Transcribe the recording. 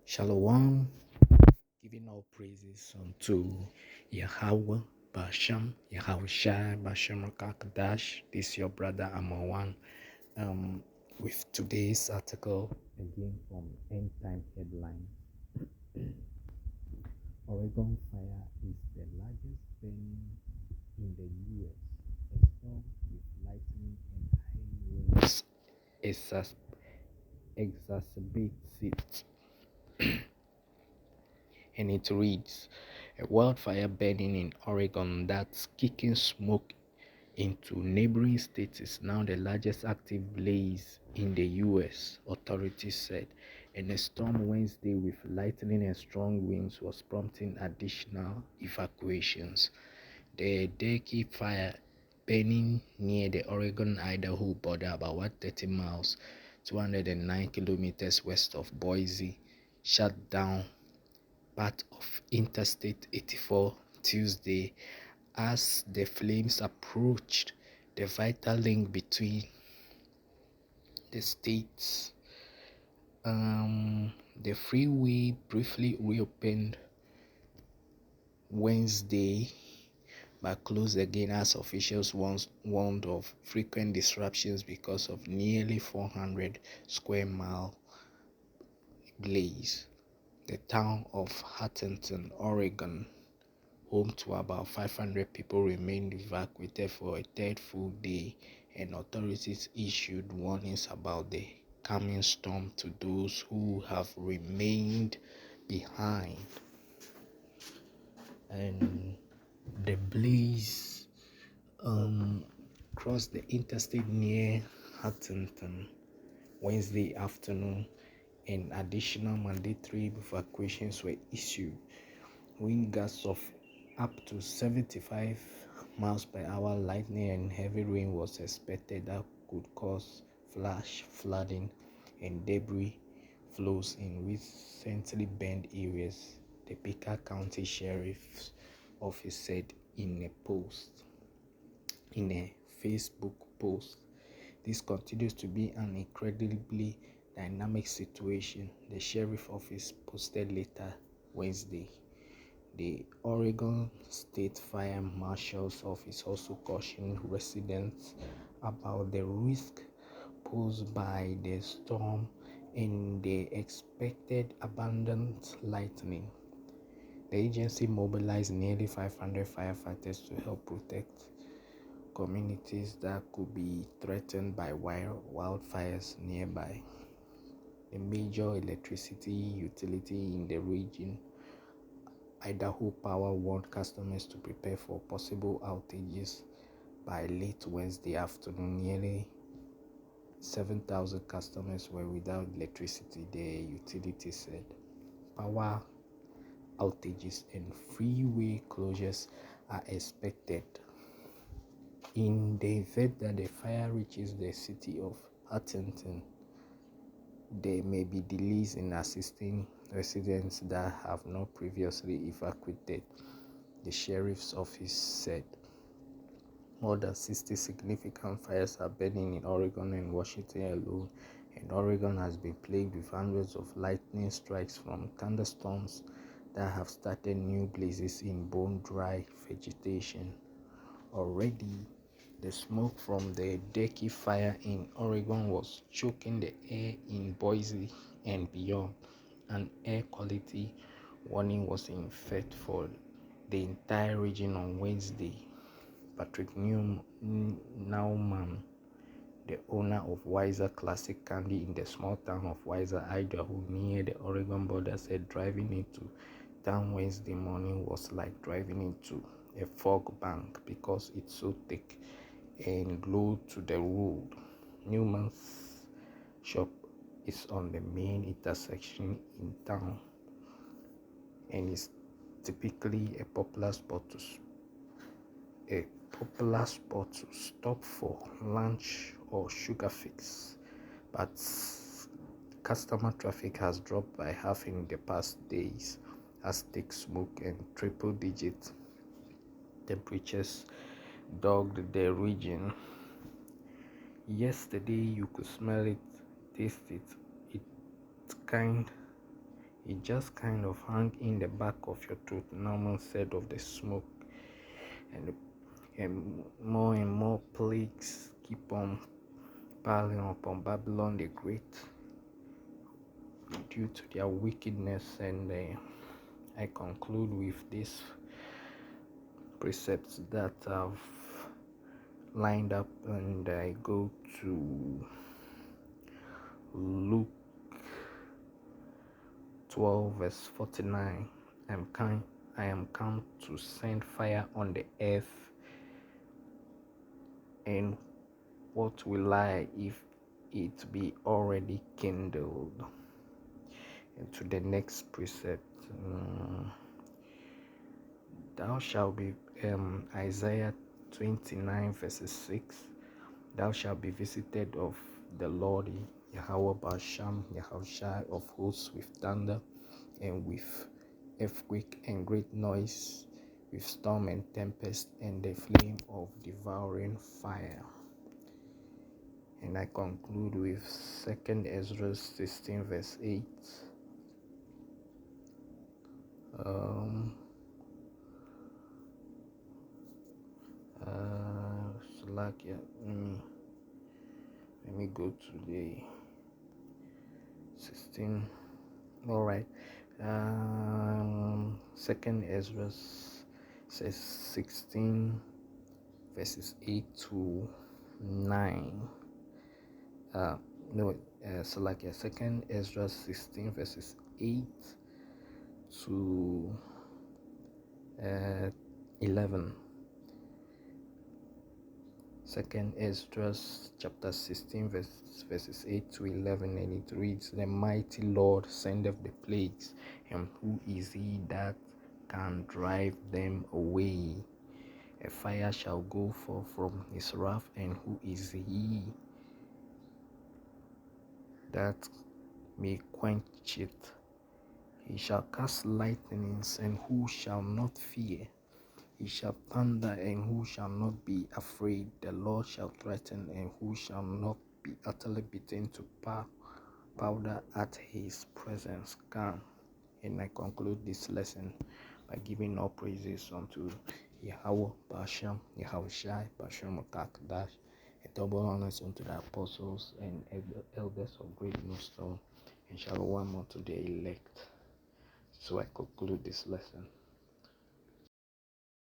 Shalom, giving all praises unto Yahweh, Basham, Yahushai, Basham Rakakadash. This is your brother Amawan. With today's article again from End Time Headline. Oregon fire is the largest burning in the U.S. A storm with lightning and high winds exacerbates it. And it reads, a wildfire burning in Oregon that's kicking smoke into neighboring states is now the largest active blaze in the U.S., authorities said, and a storm Wednesday with lightning and strong winds was prompting additional evacuations. The Deki fire, burning near the Oregon-Idaho border about 130 miles, 209 kilometers west of Boise, shut down part of Interstate 84 Tuesday as the flames approached the vital link between the states. The freeway briefly reopened Wednesday but closed again as officials once warned of frequent disruptions because of nearly 400 square mile blaze. The town of Huntington, Oregon, home to about 500 people, remained evacuated for a third full day, and authorities issued warnings about the coming storm to those who have remained behind. And the blaze crossed the interstate near Huntington Wednesday afternoon, and additional mandatory evacuations were issued. Wind gusts of up to 75 miles per hour, lightning and heavy rain was expected that could cause flash flooding and debris flows in recently burned areas, the Baker County Sheriff's Office said in a Facebook post. This continues to be an incredibly dynamic situation, the Sheriff's Office posted later Wednesday. The Oregon State Fire Marshal's Office also cautioned residents about the risk posed by the storm and the expected abundant lightning. The agency mobilized nearly 500 firefighters to help protect communities that could be threatened by wildfires nearby. The major electricity utility in the region, Idaho Power, warned customers to prepare for possible outages by late Wednesday afternoon. Nearly 7,000 customers were without electricity, the utility said. Power outages and freeway closures are expected. In the event that the fire reaches the city of Huntington, there may be delays in assisting residents that have not previously evacuated, the sheriff's office said. More than 60 significant fires are burning in Oregon and Washington alone, and Oregon has been plagued with hundreds of lightning strikes from thunderstorms that have started new blazes in bone-dry vegetation. Already, the smoke from the Deki fire in Oregon was choking the air in Boise and beyond. An air quality warning was in effect for the entire region on Wednesday. Patrick Nauman, the owner of Weiser Classic Candy in the small town of Weiser, Idaho, near the Oregon border, said driving into town Wednesday morning was like driving into a fog bank because it's so thick and glued to the road. Newman's shop is on the main intersection in town and is typically a popular spot to stop for lunch or sugar fix, but customer traffic has dropped by half in the past days as thick smoke and triple-digit temperatures dogged the region. Yesterday you could smell it, taste it. It just kind of hang in the back of your throat, Naaman said of the smoke. And more plagues keep on piling upon Babylon the Great due to their wickedness. And I conclude with these precepts that I've lined up, and I go to Luke 12 verse 49. I am come to send fire on the earth, and what will I if it be already kindled? And to the next precept, thou shalt be Isaiah 29 verses 6. Thou shalt be visited of the Lord Yahweh Basham, Yahushai of hosts, with thunder and with earthquake and great noise, with storm and tempest and the flame of devouring fire. And I conclude with 2 Ezra 16 verse 8. Let me go to the 16. All right. 2 Ezra says 16 verses 8 to 9. Second Ezra 16 verses 8 to 11. Second Ezra chapter 16 verses 8 to 11, and it reads, The mighty Lord sendeth the plagues, and who is he that can drive them away? A fire shall go forth from his wrath, and who is he that may quench it? He shall cast lightnings, and who shall not fear? He shall thunder, and who shall not be afraid? The Lord shall threaten, and who shall not be utterly beaten to powder at his presence. Come. And I conclude this lesson by giving all praises unto Yahweh Basham, Yahushai, Basham Kakdash, and double honors unto the apostles and elders of Great Millstone, and shalom unto the elect. So I conclude this lesson.